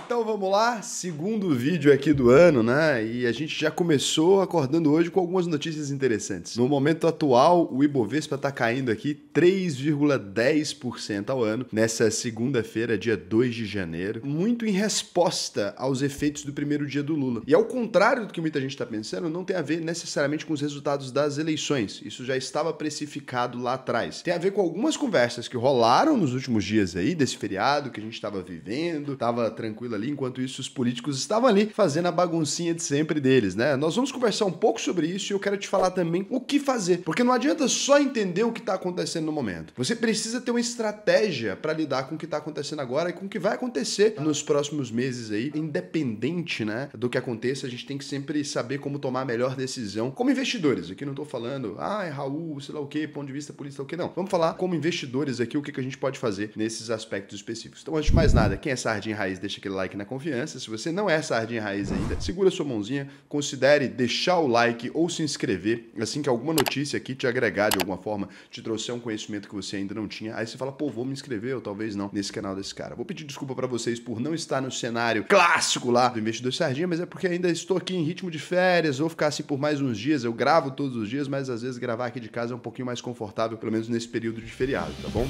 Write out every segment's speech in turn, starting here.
Então vamos lá, segundo vídeo aqui do ano, né? E a gente já começou acordando hoje com algumas notícias interessantes. No momento atual, o Ibovespa está caindo aqui 3,10% ao ano, nessa segunda-feira, dia 2 de janeiro, muito em resposta aos efeitos do primeiro dia do Lula. E ao contrário do que muita gente está pensando, não tem a ver necessariamente com os resultados das eleições. Isso já estava precificado lá atrás. Tem a ver com algumas conversas que rolaram nos últimos dias aí, desse feriado que a gente estava vivendo, estava tranquilo ali, enquanto isso os políticos estavam ali fazendo a baguncinha de sempre deles, né? Nós vamos conversar um pouco sobre isso e eu quero te falar também o que fazer, porque não adianta só entender o que está acontecendo no momento. Você precisa ter uma estratégia para lidar com o que está acontecendo agora e com o que vai acontecer nos próximos meses aí, independente, né, do que aconteça. A gente tem que sempre saber como tomar a melhor decisão como investidores. Aqui não tô falando, Raul, sei lá o que, ponto de vista político, o que não. Vamos falar como investidores aqui o que a gente pode fazer nesses aspectos específicos. Então, antes de mais nada, quem é sardinha raiz, deixa aquele like na confiança. Se você não é sardinha raiz ainda, segura sua mãozinha, considere deixar o like ou se inscrever, assim que alguma notícia aqui te agregar de alguma forma, te trouxer um conhecimento que você ainda não tinha. Aí você fala, pô, vou me inscrever ou talvez não nesse canal desse cara. Vou pedir desculpa pra vocês por não estar no cenário clássico lá do Investidor Sardinha, mas é porque ainda estou aqui em ritmo de férias, vou ficar assim por mais uns dias. Eu gravo todos os dias, mas às vezes gravar aqui de casa é um pouquinho mais confortável, pelo menos nesse período de feriado, tá bom?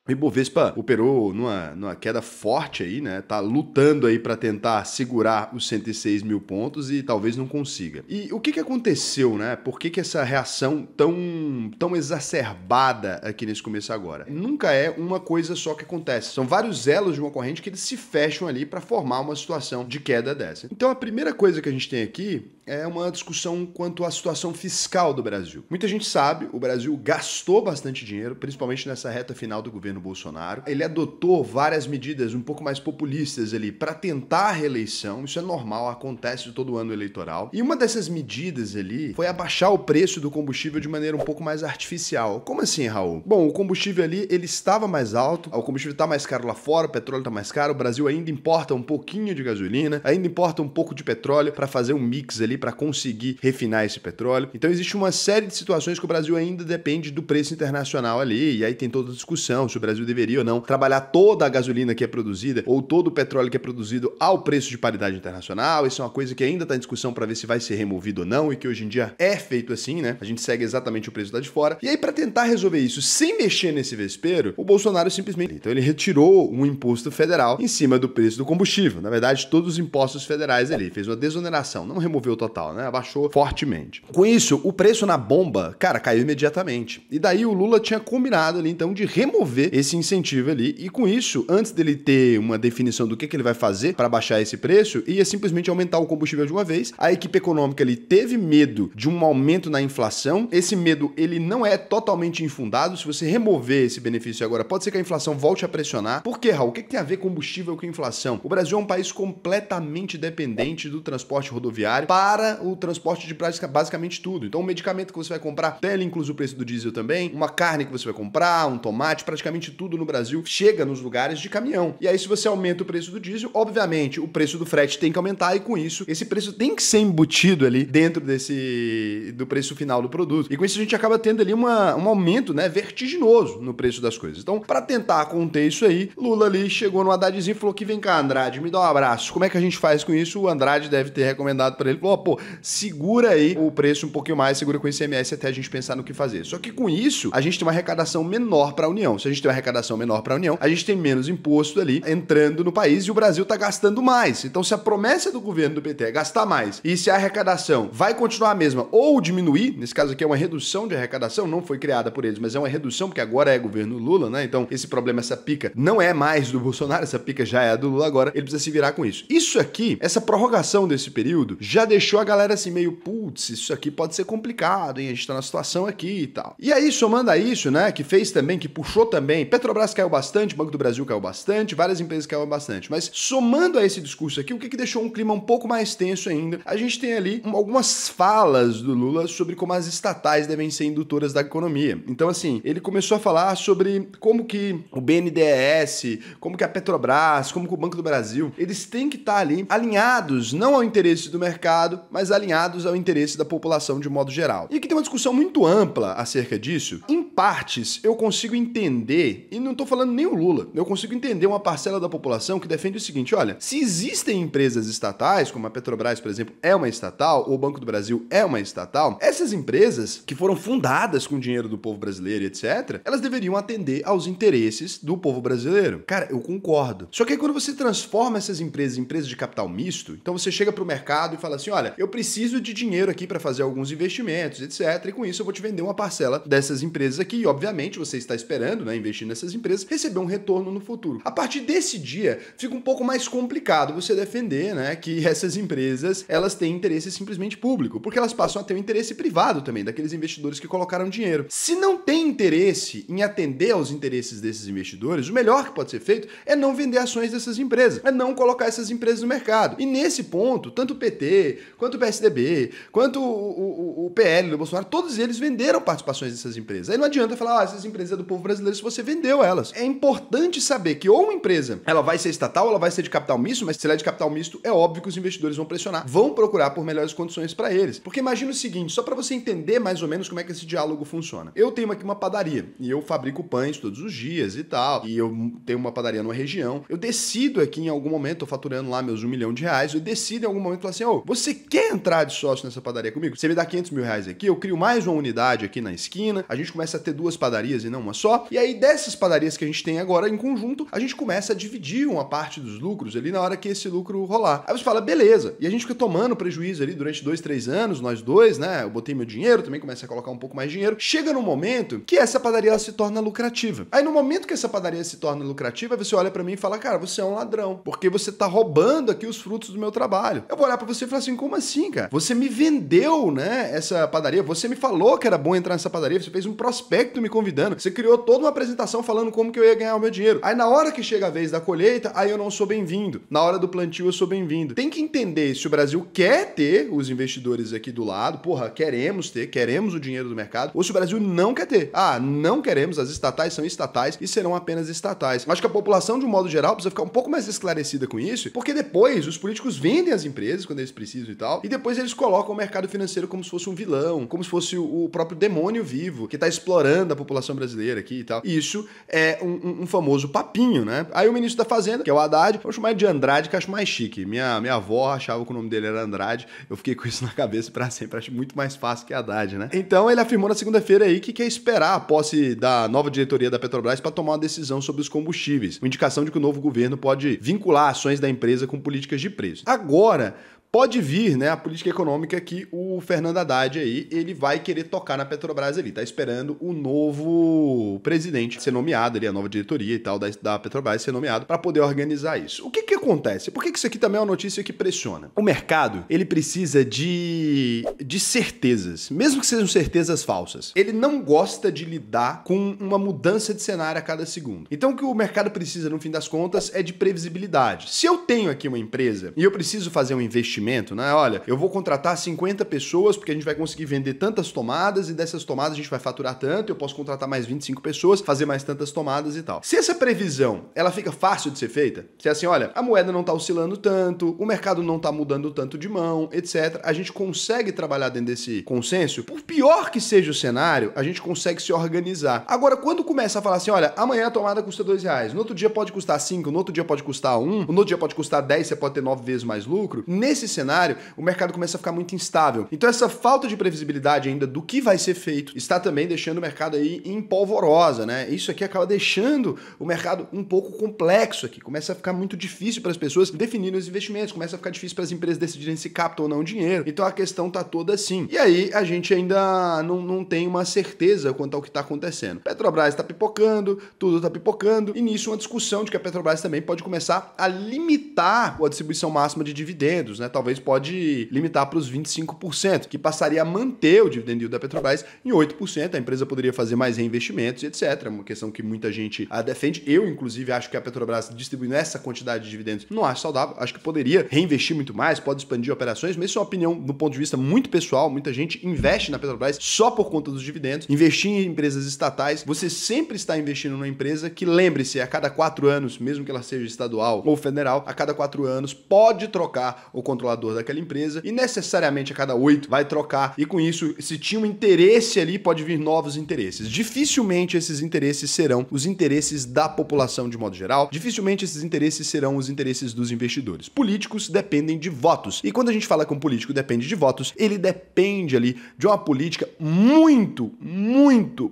O Ibovespa operou numa queda forte aí, né? Tá lutando aí para tentar segurar os 106 mil pontos e talvez não consiga. E o que aconteceu, né? Por que essa reação tão exacerbada aqui nesse começo agora? Nunca é uma coisa só que acontece. São vários elos de uma corrente que eles se fecham ali para formar uma situação de queda dessa. Então a primeira coisa que a gente tem aqui é uma discussão quanto à situação fiscal do Brasil. Muita gente sabe, o Brasil gastou bastante dinheiro, principalmente nessa reta final do governo Bolsonaro. Ele adotou várias medidas um pouco mais populistas ali para tentar a reeleição. Isso é normal, acontece todo ano eleitoral. E uma dessas medidas ali foi abaixar o preço do combustível de maneira um pouco mais artificial. Como assim, Raul? Bom, o combustível ali, ele estava mais alto, o combustível está mais caro lá fora, o petróleo está mais caro, o Brasil ainda importa um pouquinho de gasolina, ainda importa um pouco de petróleo para fazer um mix ali, para conseguir refinar esse petróleo. Então existe uma série de situações que o Brasil ainda depende do preço internacional ali, e aí tem toda a discussão se o Brasil deveria ou não trabalhar toda a gasolina que é produzida ou todo o petróleo que é produzido ao preço de paridade internacional. Isso é uma coisa que ainda está em discussão para ver se vai ser removido ou não, e que hoje em dia é feito assim, né? A gente segue exatamente o preço lá de fora. E aí, para tentar resolver isso sem mexer nesse vespeiro, o Bolsonaro simplesmente... Então ele retirou um imposto federal em cima do preço do combustível. Na verdade, todos os impostos federais ali. Fez uma desoneração, não removeu total, né? Abaixou fortemente. Com isso, o preço na bomba, cara, caiu imediatamente. E daí o Lula tinha combinado ali, então, de remover esse incentivo ali. E com isso, antes dele ter uma definição do que ele vai fazer para baixar esse preço, ia simplesmente aumentar o combustível de uma vez. A equipe econômica ali teve medo de um aumento na inflação. Esse medo, ele não é totalmente infundado. Se você remover esse benefício agora, pode ser que a inflação volte a pressionar. Por quê, Raul? O que tem a ver combustível com inflação? O Brasil é um país completamente dependente do transporte rodoviário para o transporte de basicamente tudo. Então, um medicamento que você vai comprar, tela incluso o preço do diesel também, uma carne que você vai comprar, um tomate, praticamente tudo no Brasil chega nos lugares de caminhão. E aí, se você aumenta o preço do diesel, obviamente, o preço do frete tem que aumentar e com isso, esse preço tem que ser embutido ali dentro do preço final do produto. E com isso a gente acaba tendo ali um aumento, né, vertiginoso no preço das coisas. Então, para tentar conter isso aí, Lula ali chegou no Haddadzinho e falou que vem cá, Andrade, me dá um abraço. Como é que a gente faz com isso? O Andrade deve ter recomendado para ele, falou, pô, segura aí o preço um pouquinho mais, segura com o ICMS até a gente pensar no que fazer. Só que com isso, a gente tem uma arrecadação menor para a União. Se a gente tem uma arrecadação menor para a União, a gente tem menos imposto ali entrando no país e o Brasil tá gastando mais. Então, se a promessa do governo do PT é gastar mais e se a arrecadação vai continuar a mesma ou diminuir, nesse caso aqui é uma redução de arrecadação, não foi criada por eles, mas é uma redução porque agora é governo Lula, né? Então, esse problema, essa pica, não é mais do Bolsonaro, essa pica já é a do Lula agora, ele precisa se virar com isso. Isso aqui, essa prorrogação desse período, já deixou a galera assim meio, putz, isso aqui pode ser complicado, hein? A gente tá na situação aqui e tal. E aí, somando a isso, né, que fez também, que puxou também, Petrobras caiu bastante, Banco do Brasil caiu bastante, várias empresas caíram bastante, mas somando a esse discurso aqui, o que deixou um clima um pouco mais tenso ainda? A gente tem ali algumas falas do Lula sobre como as estatais devem ser indutoras da economia. Então, assim, ele começou a falar sobre como que o BNDES, como que a Petrobras, como que o Banco do Brasil, eles têm que estar ali alinhados não ao interesse do mercado, mas alinhados ao interesse da população de modo geral. E aqui tem uma discussão muito ampla acerca disso. Em partes, eu consigo entender, e não tô falando nem o Lula, eu consigo entender uma parcela da população que defende o seguinte, olha, se existem empresas estatais, como a Petrobras, por exemplo, é uma estatal, ou o Banco do Brasil é uma estatal, essas empresas que foram fundadas com dinheiro do povo brasileiro, etc., elas deveriam atender aos interesses do povo brasileiro. Cara, eu concordo. Só que aí quando você transforma essas empresas em empresas de capital misto, então você chega pro mercado e fala assim, olha, eu preciso de dinheiro aqui para fazer alguns investimentos, etc., e com isso eu vou te vender uma parcela dessas empresas aqui, e obviamente você está esperando, né, investir nessas empresas, receber um retorno no futuro. A partir desse dia, fica um pouco mais complicado você defender, né, que essas empresas, elas têm interesse simplesmente público, porque elas passam a ter um interesse privado também, daqueles investidores que colocaram dinheiro. Se não tem interesse em atender aos interesses desses investidores, o melhor que pode ser feito é não vender ações dessas empresas, é não colocar essas empresas no mercado. E nesse ponto, tanto o PT, quanto o PSDB, quanto o PL do Bolsonaro, todos eles venderam participações dessas empresas. Aí não adianta falar, essas empresas é do povo brasileiro se você vendeu elas. É importante saber que ou uma empresa, ela vai ser estatal, ou ela vai ser de capital misto, mas se ela é de capital misto, é óbvio que os investidores vão pressionar, vão procurar por melhores condições para eles. Porque imagina o seguinte, só para você entender mais ou menos como é que esse diálogo funciona. Eu tenho aqui uma padaria e eu fabrico pães todos os dias e tal, e eu tenho uma padaria numa região. Eu decido aqui em algum momento, tô faturando lá meus R$1 milhão, eu decido em algum momento falar assim, ô, você quer entrar de sócio nessa padaria comigo? Você me dá R$500 mil aqui, eu crio mais uma unidade aqui na esquina, a gente começa a ter 2 padarias e não uma só, e aí dessas padarias que a gente tem agora em conjunto, a gente começa a dividir uma parte dos lucros ali na hora que esse lucro rolar. Aí você fala, beleza, e a gente fica tomando prejuízo ali durante 2, 3 anos, nós dois, né, eu botei meu dinheiro, também comecei a colocar um pouco mais de dinheiro, chega no momento que essa padaria ela se torna lucrativa. Aí no momento que essa padaria se torna lucrativa, você olha pra mim e fala, cara, você é um ladrão, porque você tá roubando aqui os frutos do meu trabalho. Eu vou olhar pra você e falar assim, como assim, cara? Você me vendeu, né, essa padaria, você me falou que era bom entrar nessa padaria, você fez um prospecto me convidando, você criou toda uma apresentação falando como que eu ia ganhar o meu dinheiro. Aí na hora que chega a vez da colheita, aí eu não sou bem-vindo. Na hora do plantio eu sou bem-vindo. Tem que entender se o Brasil quer ter os investidores aqui do lado, porra, queremos o dinheiro do mercado, ou se o Brasil não quer ter. Ah, não queremos, as estatais são estatais e serão apenas estatais. Acho que a população, de um modo geral, precisa ficar um pouco mais esclarecida com isso, porque depois os políticos vendem as empresas quando eles precisam e tal, e depois eles colocam o mercado financeiro como se fosse um vilão, como se fosse o próprio demônio vivo, que tá explorando a população brasileira aqui e tal. E isso é um famoso papinho, né? Aí o ministro da Fazenda, que é o Haddad, vou chamar ele de Andrade, que eu acho mais chique. Minha avó achava que o nome dele era Andrade, eu fiquei com isso na cabeça pra sempre, acho muito mais fácil que Haddad, né? Então ele afirmou na segunda-feira aí que quer esperar a posse da nova diretoria da Petrobras para tomar uma decisão sobre os combustíveis, uma indicação de que o novo governo pode vincular ações da empresa com políticas de preço. Agora, pode vir, né, a política econômica que o Fernando Haddad aí, ele vai querer tocar na Petrobras ali, tá esperando o novo presidente ser nomeado ali, a nova diretoria e tal da Petrobras ser nomeado para poder organizar isso. O que que acontece? Por que isso aqui também é uma notícia que pressiona? O mercado, ele precisa de certezas, mesmo que sejam certezas falsas. Ele não gosta de lidar com uma mudança de cenário a cada segundo. Então o que o mercado precisa, no fim das contas, é de previsibilidade. Se eu tenho aqui uma empresa e eu preciso fazer um investimento, né? Olha, eu vou contratar 50 pessoas porque a gente vai conseguir vender tantas tomadas e dessas tomadas a gente vai faturar tanto, eu posso contratar mais 25 pessoas, fazer mais tantas tomadas e tal. Se essa previsão, ela fica fácil de ser feita, se é assim, olha, a moeda não tá oscilando tanto, o mercado não tá mudando tanto de mão, etc., a gente consegue trabalhar dentro desse consenso, por pior que seja o cenário, a gente consegue se organizar. Agora, quando começa a falar assim, olha, amanhã a tomada custa R$2, no outro dia pode custar 5, no outro dia pode custar 1, no outro dia pode custar 10, você pode ter 9 vezes mais lucro, nesse cenário, o mercado começa a ficar muito instável. Então essa falta de previsibilidade ainda do que vai ser feito está também deixando o mercado aí em polvorosa, né? Isso aqui acaba deixando o mercado um pouco complexo aqui. Começa a ficar muito difícil para as pessoas definirem os investimentos, começa a ficar difícil para as empresas decidirem se captam ou não dinheiro. Então a questão tá toda assim. E aí a gente ainda não tem uma certeza quanto ao que está acontecendo. Petrobras está pipocando, tudo está pipocando, e nisso uma discussão de que a Petrobras também pode começar a limitar a distribuição máxima de dividendos, né? Talvez pode limitar para os 25%, que passaria a manter o dividend yield da Petrobras em 8%. A empresa poderia fazer mais reinvestimentos, etc. Uma questão que muita gente defende. Eu, inclusive, acho que a Petrobras distribuindo essa quantidade de dividendos não acho saudável. Acho que poderia reinvestir muito mais, pode expandir operações, mas isso é uma opinião do ponto de vista muito pessoal. Muita gente investe na Petrobras só por conta dos dividendos. Investir em empresas estatais, você sempre está investindo numa empresa que, lembre-se, a cada 4 anos, mesmo que ela seja estadual ou federal, a cada 4 anos pode trocar o controlador controlador daquela empresa e necessariamente a cada 8 vai trocar. E com isso, se tinha um interesse ali, pode vir novos interesses. Dificilmente esses interesses serão os interesses da população de modo geral. Dificilmente esses interesses serão os interesses dos investidores. Políticos dependem de votos. E quando a gente fala que um político depende de votos, ele depende ali de uma política muito,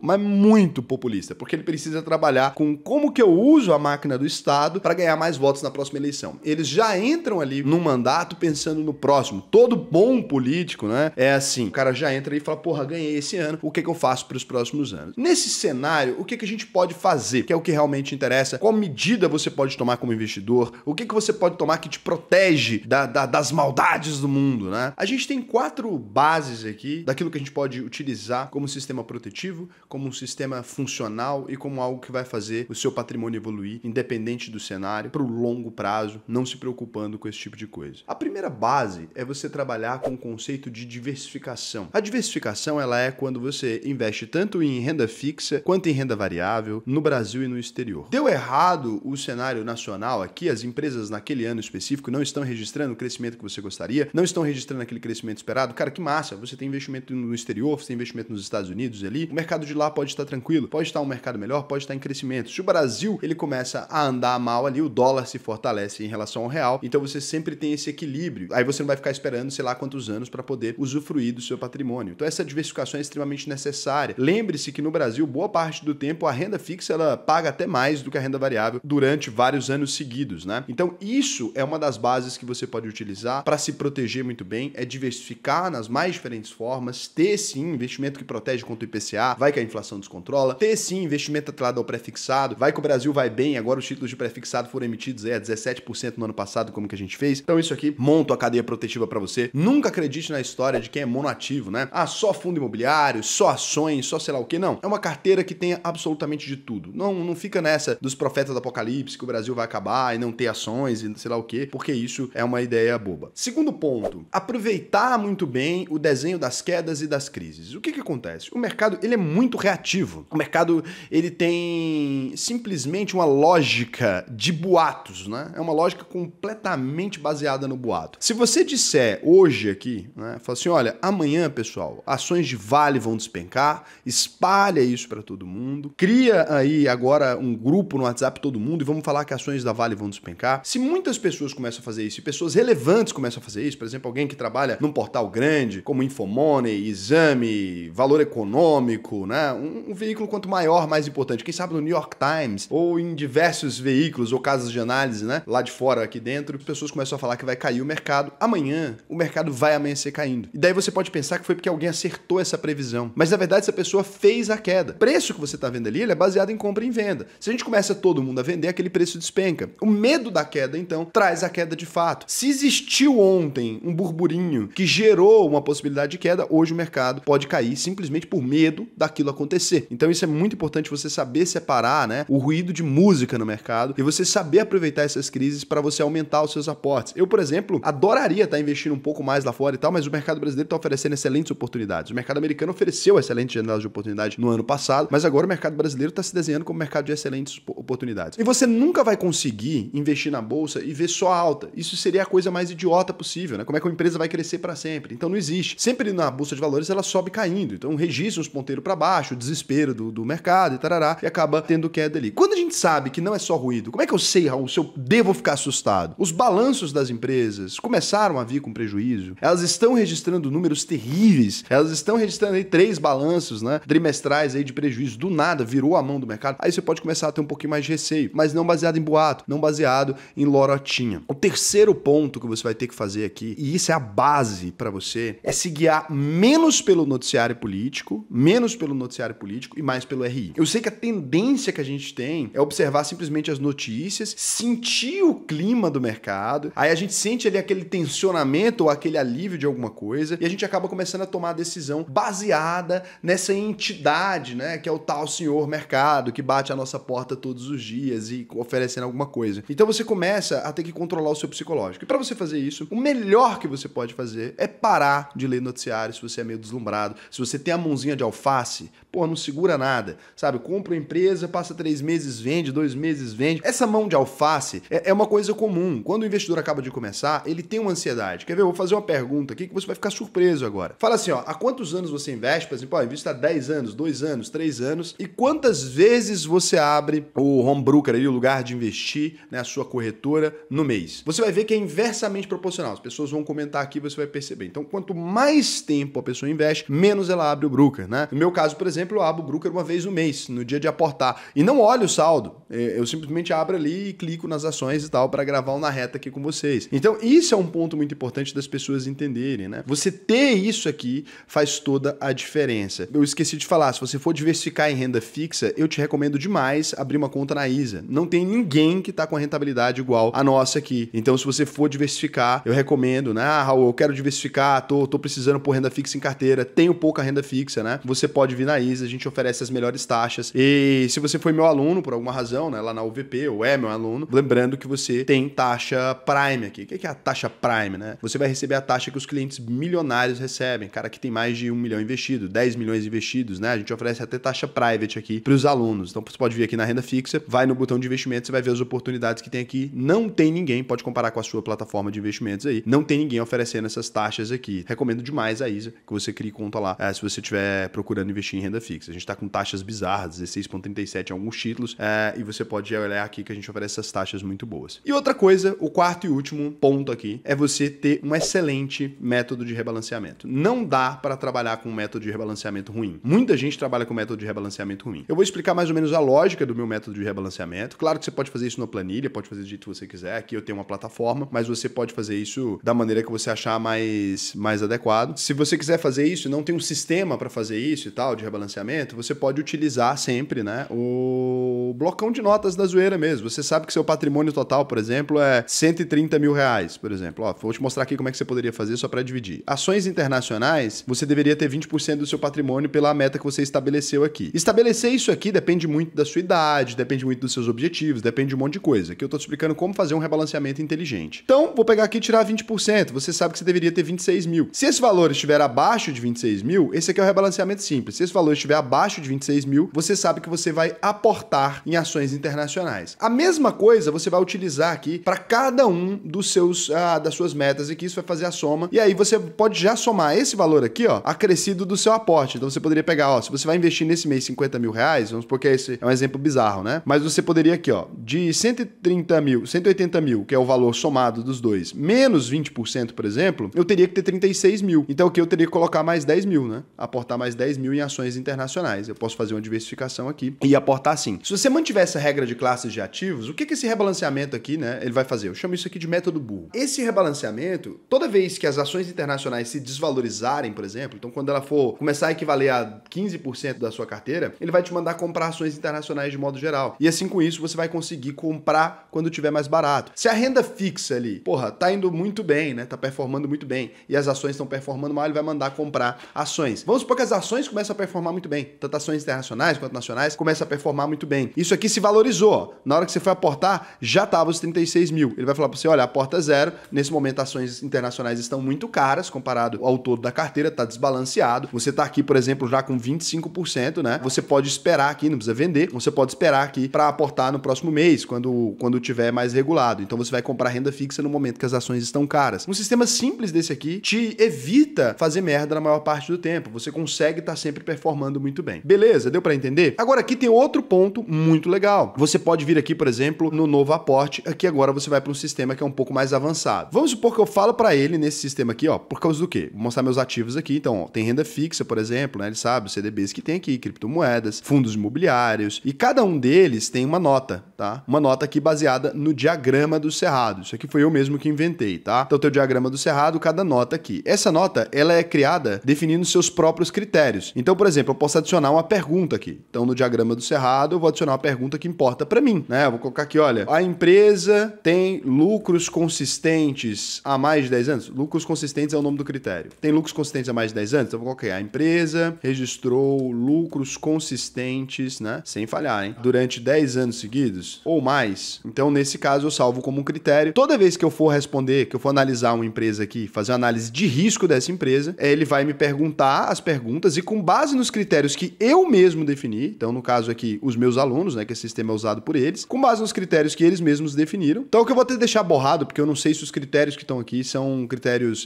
mas muito populista, porque ele precisa trabalhar com como que eu uso a máquina do Estado para ganhar mais votos na próxima eleição. Eles já entram ali num mandato pensando no próximo. Todo bom político, né? É assim, o cara já entra e fala, porra, ganhei esse ano, o que que eu faço para os próximos anos? Nesse cenário, o que que a gente pode fazer? Que é o que realmente interessa. Qual medida você pode tomar como investidor? O que que você pode tomar que te protege das maldades do mundo, né? A gente tem 4 bases aqui daquilo que a gente pode utilizar como sistema protetivo, como um sistema funcional e como algo que vai fazer o seu patrimônio evoluir, independente do cenário, para o longo prazo, não se preocupando com esse tipo de coisa. A primeira base é você trabalhar com o conceito de diversificação. A diversificação, ela é quando você investe tanto em renda fixa quanto em renda variável no Brasil e no exterior. Deu errado o cenário nacional aqui, as empresas naquele ano específico não estão registrando o crescimento que você gostaria, não estão registrando aquele crescimento esperado. Cara, que massa, você tem investimento no exterior, você tem investimento nos Estados Unidos ali, o mercado de lá pode estar tranquilo, pode estar um mercado melhor, pode estar em crescimento. Se o Brasil, ele começa a andar mal ali, o dólar se fortalece em relação ao real, então você sempre tem esse equilíbrio. Aí você não vai ficar esperando sei lá quantos anos para poder usufruir do seu patrimônio. Então essa diversificação é extremamente necessária. Lembre-se que no Brasil, boa parte do tempo, a renda fixa ela paga até mais do que a renda variável durante vários anos seguidos, né? Então isso é uma das bases que você pode utilizar para se proteger muito bem, é diversificar nas mais diferentes formas, ter sim investimento que protege contra o IPCA, vai que a inflação descontrola, ter sim investimento atrelado ao pré-fixado, vai que o Brasil vai bem, agora os títulos de pré-fixado foram emitidos a 17% no ano passado, como que a gente fez. Então isso aqui monta a cadeia protetiva para você. Nunca acredite na história de quem é monoativo, né? Ah, só fundo imobiliário, só ações, só sei lá o que. Não, é uma carteira que tenha absolutamente de tudo. Não fica nessa dos profetas do apocalipse que o Brasil vai acabar e não ter ações e sei lá o que, porque isso é uma ideia boba. Segundo ponto, aproveitar muito bem o desenho das quedas e das crises. O que que acontece? O mercado, ele é muito reativo. O mercado, ele tem simplesmente uma lógica de boatos, né? É uma lógica completamente baseada no boato. Se você disser hoje aqui, né, fala assim, olha, amanhã, pessoal, ações de Vale vão despencar, espalha isso para todo mundo, cria aí agora um grupo no WhatsApp todo mundo e vamos falar que ações da Vale vão despencar. Se muitas pessoas começam a fazer isso, e pessoas relevantes começam a fazer isso, por exemplo, alguém que trabalha num portal grande, como Infomoney, Exame, Valor Econômico, né? Um veículo quanto maior, mais importante. Quem sabe no New York Times, ou em diversos veículos ou casas de análise, né? Lá de fora, aqui dentro, as pessoas começam a falar que vai cair o mercado. Amanhã, o mercado vai amanhecer caindo. E daí você pode pensar que foi porque alguém acertou essa previsão. Mas na verdade, essa pessoa fez a queda. O preço que você está vendo ali, ele é baseado em compra e venda. Se a gente começa todo mundo a vender, aquele preço despenca. O medo da queda, então, traz a queda de fato. Se existiu ontem um burburinho que gerou uma possibilidade de queda, hoje o mercado pode cair simplesmente por medo daquilo acontecer. Então isso é muito importante você saber separar, né, o ruído de música no mercado e você saber aproveitar essas crises para você aumentar os seus aportes. Eu, por exemplo, adoraria estar investindo um pouco mais lá fora e tal, mas o mercado brasileiro está oferecendo excelentes oportunidades. O mercado americano ofereceu excelentes janelas de oportunidade no ano passado, mas agora o mercado brasileiro está se desenhando como um mercado de excelentes oportunidades. E você nunca vai conseguir investir na bolsa e ver só alta. Isso seria a coisa mais idiota possível, né? Como é que uma empresa vai crescer para sempre? Então não existe. Sempre na bolsa de valores ela sobe caindo. Então registra uns ponteiros para baixo, o desespero do mercado e tarará, e acaba tendo queda ali. Quando a gente sabe que não é só ruído, como é que eu sei, Raul, se eu devo ficar assustado? Os balanços das empresas começaram a vir com prejuízo. Elas estão registrando números terríveis. Elas estão registrando aí 3 balanços, né, trimestrais aí de prejuízo. Do nada, virou a mão do mercado. Aí você pode começar a ter um pouquinho mais de receio, mas não baseado em boato, não baseado em lorotinha. O terceiro ponto que você vai ter que fazer aqui, e isso é a base para você, é se guiar menos pelo noticiário político e mais pelo RI. Eu sei que a tendência que a gente tem é observar simplesmente as notícias, sentir o clima do mercado, aí a gente sente ali aquele tensionamento ou aquele alívio de alguma coisa e a gente acaba começando a tomar a decisão baseada nessa entidade, né, que é o tal senhor mercado que bate a nossa porta todos os dias e oferecendo alguma coisa. Então você começa a ter que controlar o seu psicológico. E para você fazer isso, o melhor que você pode fazer é parar de ler noticiário se você é meio deslumbrado. Se você tem a mãozinha de alface, pô, não segura nada, sabe? Compra uma empresa, passa 3 meses, vende, 2 meses, vende. Essa mão de alface é uma coisa comum. Quando o investidor acaba de começar, ele tem uma ansiedade. Quer ver? Eu vou fazer uma pergunta aqui que você vai ficar surpreso agora. Fala assim, ó, há quantos anos você investe? Por exemplo, ó, invisto há 10 anos, 2 anos, 3 anos. E quantas vezes você abre o home broker ali, o lugar de investir, né, a sua corretora no mês? Você vai ver que é inversamente proporcional. As pessoas vão comentar aqui, você vai perceber. Então, quanto mais tempo a pessoa investe, menos ela abre o broker, né? No meu caso, por exemplo, eu abro o broker uma vez no mês, no dia de aportar. E não olho o saldo. Eu simplesmente abro ali e clico nas ações e tal para gravar um na reta aqui com vocês. Então, isso é um ponto muito importante das pessoas entenderem, né? Você ter isso aqui faz toda a diferença. Eu esqueci de falar, se você for diversificar em renda fixa, eu te recomendo demais abrir uma conta na ISA. Não tem ninguém que está com a rentabilidade igual a nossa aqui. Então, se você for diversificar, eu recomendo, né? Ah, Raul, eu quero diversificar, tô precisando pôr renda fixa em carteira, tenho pouca renda fixa, né? Você pode vir na ISA, a gente oferece as melhores taxas. E se você foi meu aluno, por alguma razão, né? Lá na UVP, ou é meu aluno, lembrando que você tem taxa Prime aqui. O que é a taxa Prime, né? Você vai receber a taxa que os clientes milionários recebem. Cara que tem mais de 1 milhão investido, 10 milhões investidos, né? A gente oferece até taxa private aqui para os alunos. Então, você pode vir aqui na renda fixa, vai no botão de investimento, você vai ver as oportunidades que tem aqui. Não tem ninguém, pode comparar com a sua plataforma de investimentos aí, não tem ninguém oferecendo essas taxas aqui. Recomendo demais a ISA, que você crie conta lá, se você estiver procurando investir em renda fixa. A gente está com taxas bizarras, 16,37 em alguns títulos, e você pode olhar aqui que a gente oferece essas taxas muito boas. E outra coisa, o quarto e último ponto aqui, é você ter um excelente método de rebalanceamento. Não dá para trabalhar com um método de rebalanceamento ruim. Muita gente trabalha com método de rebalanceamento ruim. Eu vou explicar mais ou menos a lógica do meu método de rebalanceamento. Claro que você pode fazer isso na planilha, pode fazer do jeito que você quiser. Aqui eu tenho uma plataforma, mas você pode fazer isso da maneira que você achar mais adequado. Se você quiser fazer isso e não tem um sistema para fazer isso e tal, de rebalanceamento, você pode utilizar sempre, né, o blocão de notas da zoeira mesmo. Você sabe que seu patrimônio total, por exemplo, é 130 mil reais, por exemplo. Ó, vou te mostrar aqui como é que você poderia fazer só para dividir. Ações internacionais, você deveria ter 20% do seu patrimônio pela meta que você estabeleceu aqui. Estabelecer isso aqui depende muito da sua idade, depende muito dos seus objetivos, depende de um monte de coisa. Aqui eu tô te explicando como fazer um rebalanceamento inteligente. Então, vou pegar aqui e tirar 20%. Você sabe que você deveria ter 26 mil. Se esse valor estiver abaixo de 26 mil, esse aqui é o rebalanceamento simples. Se esse valor estiver abaixo de 26 mil, você sabe que você vai aportar em ações internacionais. A mesma coisa você vai utilizar aqui para cada um dos seus, das suas metas aqui. Isso vai fazer a soma. E aí você pode já somar esse valor aqui, ó, acrescido do seu aporte. Então você poderia pegar, ó, se você vai investir nesse mês 50 mil reais, vamos supor que esse é um exemplo bizarro, né? Mas você poderia aqui, ó, de 130 mil, 180 mil, que é o valor somado dos dois, menos 20%, por exemplo, eu teria que ter 36 mil. Então aqui eu teria que colocar mais 10 mil, né? Aportar mais 10 mil em ações internacionais. Eu posso fazer uma diversificação aqui e aportar sim. Se você mantiver essa regra de classes de ativos, o que esse rebalanceamento aqui, né, ele vai fazer? Eu chamo isso aqui de método burro. Esse rebalanceamento, toda vez que as ações internacionais se desvalorizarem, por exemplo, então quando ela for começar a equivaler a 15% da sua carteira, ele vai te mandar comprar ações internacionais de modo geral. E assim com isso você vai conseguir comprar quando tiver mais barato. Se a renda fixa ali, porra, tá indo muito bem, né? Tá performando muito bem e as ações estão performando mal, ele vai mandar comprar ações. Vamos supor que as ações começam a performar muito bem. Tanto ações internacionais quanto nacionais começam a performar muito bem. Isso aqui se valorizou, ó. Na hora que você foi aportar, já tava os 36 mil. Ele vai falar para você, olha, aporta zero. Nesse momento, ações internacionais estão muito caras comparado ao todo da carteira, tá desbalanceado. Você tá aqui, por exemplo, já com 25%, né? Você pode esperar aqui, não precisa vender, você pode esperar aqui para aportar no próximo mês, quando tiver mais regulado. Então você vai comprar renda fixa no momento que as ações estão caras. Um sistema simples desse aqui te evita fazer merda na maior parte do tempo. Você consegue estar sempre performando muito bem. Beleza? Deu para entender? Agora aqui tem outro ponto muito legal. Você pode vir aqui, por exemplo, no novo aporte. Aqui agora você vai para um sistema que é um pouco mais avançado. Vamos supor que eu falo para ele nesse sistema aqui, ó, por causa do quê? Vou mostrar meus ativos aqui. Então, ó, tem renda fixa, por exemplo, né? Ele sabe os CDBs que tem aqui, criptomoedas, fundos imobiliários, e cada um deles tem uma nota, tá? Uma nota aqui baseada no diagrama do cerrado. Isso aqui foi eu mesmo que inventei, tá? Então, tem o diagrama do cerrado, cada nota aqui. Essa nota, ela é criada definindo seus próprios critérios. Então, por exemplo, eu posso adicionar uma pergunta aqui. Então, no diagrama do cerrado, eu vou adicionar uma pergunta que importa para mim, né? Eu vou colocar aqui, olha, a empresa tem lucros consistentes há mais de 10 anos? Lucros consistentes é o nome do critério. Tem lucros consistentes há mais de 10 anos? Então, eu vou colocar a empresa registrou lucros consistentes, né? Sem falhar, hein? Durante 10 anos seguidos ou mais. Então, nesse caso, eu salvo como um critério. Toda vez que eu for responder, que eu for analisar uma empresa aqui, fazer uma análise de risco dessa empresa, ele vai me perguntar as perguntas e com base nos critérios que eu mesmo defini, então no caso aqui os meus alunos, né, que esse sistema é usado por eles, com base nos critérios que eles mesmos definiram. Então o que eu vou ter que deixar borrado, porque eu não sei se os critérios que estão aqui são critérios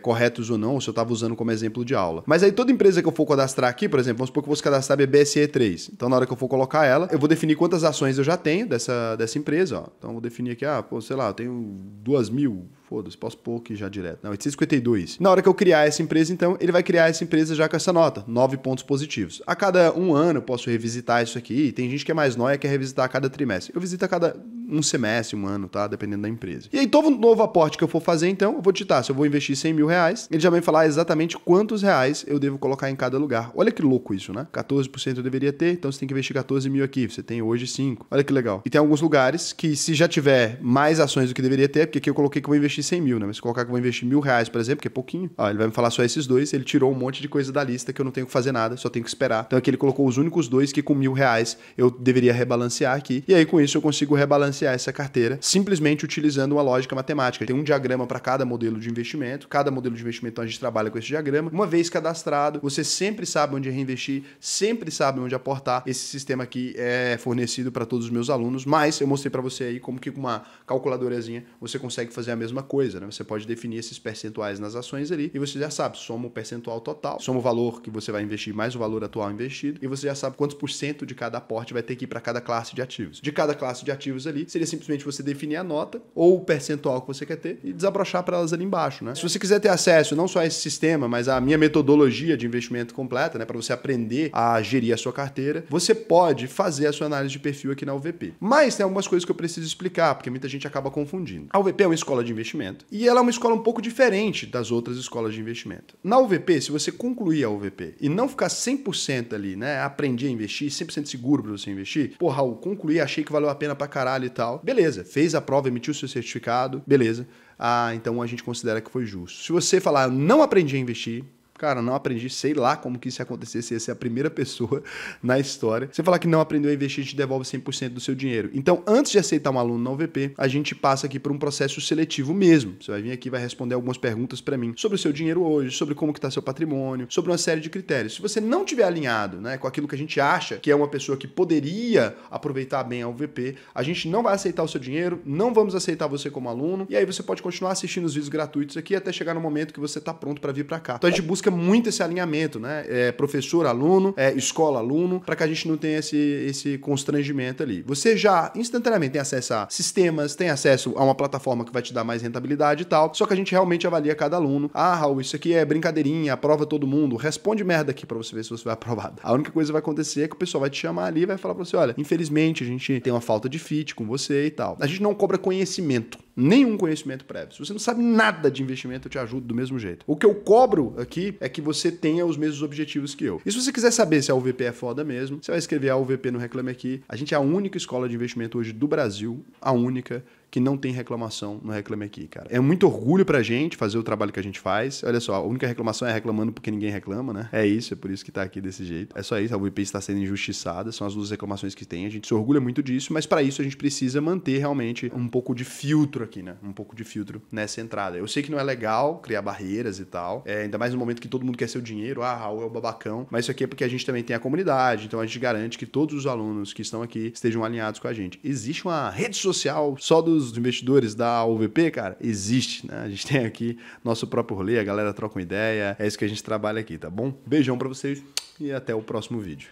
corretos ou não, ou se eu estava usando como exemplo de aula. Mas aí toda empresa que eu for cadastrar aqui, por exemplo, vamos supor que eu vou cadastrar BBSE3. Então na hora que eu for colocar ela, eu vou definir quantas ações eu já tenho dessa empresa. Ó. Então eu vou definir aqui, sei lá, eu tenho 2.000... Foda-se, posso pôr aqui já direto. Não, 852. Na hora que eu criar essa empresa, então, ele vai criar essa empresa já com essa nota, 9 pontos positivos. A cada um ano eu posso revisitar isso aqui. Tem gente que é mais nóia, quer revisitar a cada trimestre. Eu visito a cada um semestre, um ano, tá? Dependendo da empresa. E aí, todo novo aporte que eu for fazer, então, eu vou digitar. Se eu vou investir 100 mil reais, ele já vai falar exatamente quantos reais eu devo colocar em cada lugar. Olha que louco isso, né? 14% eu deveria ter, então você tem que investir 14 mil aqui. Você tem hoje 5. Olha que legal. E tem alguns lugares que, se já tiver mais ações do que deveria ter, porque aqui eu coloquei que eu vou investir 100 mil, né? Mas se colocar que eu vou investir 1.000 reais, por exemplo, que é pouquinho, ele vai me falar só esses dois, ele tirou um monte de coisa da lista que eu não tenho que fazer nada, só tenho que esperar. Então aqui ele colocou os únicos dois que com 1.000 reais eu deveria rebalancear aqui, e aí com isso eu consigo rebalancear essa carteira, simplesmente utilizando uma lógica matemática. Tem um diagrama para cada modelo de investimento, a gente trabalha com esse diagrama. Uma vez cadastrado, você sempre sabe onde reinvestir, sempre sabe onde aportar. Esse sistema aqui é fornecido para todos os meus alunos, mas eu mostrei para você aí como que com uma calculadorazinha você consegue fazer a mesma coisa, né? Você pode definir esses percentuais nas ações ali e você já sabe, soma o percentual total, soma o valor que você vai investir mais o valor atual investido e você já sabe quantos por cento de cada aporte vai ter que ir para cada classe de ativos. De cada classe de ativos ali, seria simplesmente você definir a nota ou o percentual que você quer ter e desabrochar para elas ali embaixo, né? Se você quiser ter acesso não só a esse sistema, mas a minha metodologia de investimento completa, né, para você aprender a gerir a sua carteira, você pode fazer a sua análise de perfil aqui na UVP. Mas tem algumas coisas que eu preciso explicar, porque muita gente acaba confundindo. A UVP é uma escola de investimento e ela é uma escola um pouco diferente das outras escolas de investimento. Na UVP, se você concluir a UVP e não ficar 100% ali, né, aprendi a investir, 100% seguro para você investir, pô, Raul, concluí, achei que valeu a pena pra caralho e tal, beleza, fez a prova, emitiu seu certificado, beleza, então a gente considera que foi justo. Se você falar, não aprendi a investir, cara, não aprendi, sei lá como que isso ia acontecer, se ia ser a primeira pessoa na história. Você falar que não aprendeu a investir, a gente devolve 100% do seu dinheiro. Então, antes de aceitar um aluno na UVP, a gente passa aqui por um processo seletivo mesmo. Você vai vir aqui e vai responder algumas perguntas para mim sobre o seu dinheiro hoje, sobre como que está seu patrimônio, sobre uma série de critérios. Se você não tiver alinhado, né, com aquilo que a gente acha que é uma pessoa que poderia aproveitar bem a UVP, a gente não vai aceitar o seu dinheiro, não vamos aceitar você como aluno, e aí você pode continuar assistindo os vídeos gratuitos aqui até chegar no momento que você está pronto para vir para cá. Então, a gente busca muito esse alinhamento, né? Professor, aluno, escola, aluno, para que a gente não tenha esse constrangimento ali. Você já instantaneamente tem acesso a sistemas, tem acesso a uma plataforma que vai te dar mais rentabilidade e tal, só que a gente realmente avalia cada aluno. Raul, isso aqui é brincadeirinha, aprova todo mundo, responde merda aqui para você ver se você vai aprovado. A única coisa que vai acontecer é que o pessoal vai te chamar ali e vai falar para você, olha, infelizmente a gente tem uma falta de fit com você e tal. A gente não cobra conhecimento, nenhum conhecimento prévio. Se você não sabe nada de investimento, eu te ajudo do mesmo jeito. O que eu cobro aqui é que você tenha os mesmos objetivos que eu. E se você quiser saber se a UVP é foda mesmo, você vai escrever a UVP no Reclame Aqui. A gente é a única escola de investimento hoje do Brasil, a única que não tem reclamação no Reclame Aqui, cara. É muito orgulho pra gente fazer o trabalho que a gente faz. Olha só, a única reclamação é reclamando porque ninguém reclama, né? É isso, é por isso que tá aqui desse jeito. É só isso, a UVP está sendo injustiçada, são as duas reclamações que tem. A gente se orgulha muito disso, mas para isso a gente precisa manter realmente um pouco de filtro aqui, né? Um pouco de filtro nessa entrada. Eu sei que não é legal criar barreiras e tal, ainda mais no momento que todo mundo quer seu dinheiro, Raul é o babacão, mas isso aqui é porque a gente também tem a comunidade, então a gente garante que todos os alunos que estão aqui estejam alinhados com a gente. Existe uma rede social só dos investidores da UVP, cara? Existe, né? A gente tem aqui nosso próprio rolê, a galera troca uma ideia, é isso que a gente trabalha aqui, tá bom? Beijão pra vocês e até o próximo vídeo.